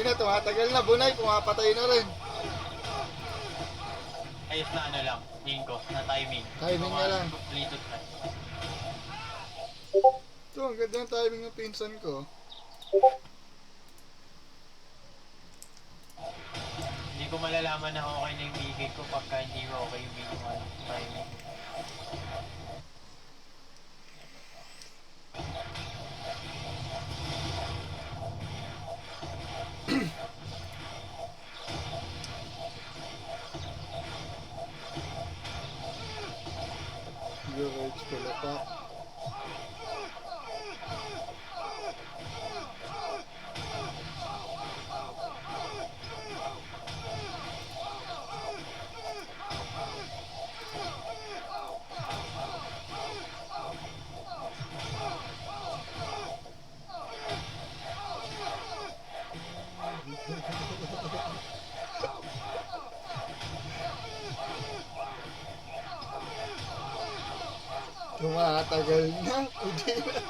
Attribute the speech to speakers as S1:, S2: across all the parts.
S1: na, tumatagal na. Bunay, pumapatay na rin.
S2: Ayos na ano lang, tingin ko, na timing.
S1: Timing na lang.
S2: Completed na.
S1: Ito, ang ganda ng timing ng pinsan ko.
S2: Hindi ko malalaman na okay na yung bigay ko pagka hindi ko okay yung bigay ko. Timing.
S1: Garage pala pa. Tumatagal na. Hindi na.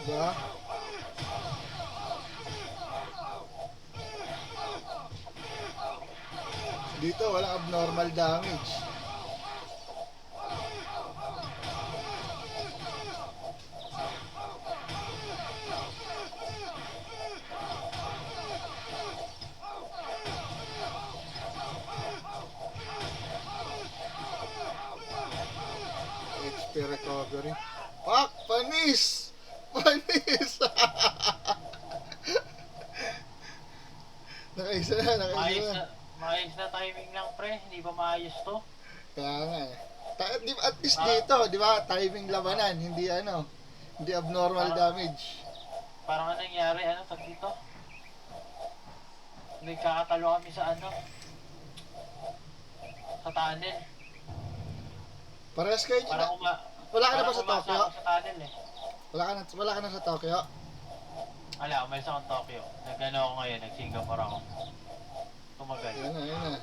S1: Diba? Dito walang abnormal damage. HP recovery. Pak! Panis! Panis! Nakaisa na, nakaisa na.
S2: Maayos na timing lang pre, hindi ba maayos to?
S1: Kaya nga eh. At least dito, di ba? Timing labanan, hindi ano. Hindi abnormal damage.
S2: Parang anong nangyari, ano, tag dito? May kakatalo kami sa ano? Sa tunnel.
S1: Parehas kayo dyan.
S2: Parang
S1: Wala ka na ba
S2: parang
S1: sa
S2: umasa
S1: Tokyo?
S2: ako sa tunnel eh.
S1: Wala ka na sa Tokyo?
S2: Wala, umalis akong Tokyo. Nag-ano ako ngayon, nag-Singapore ako. Tumagal.
S1: Yan na, yan na.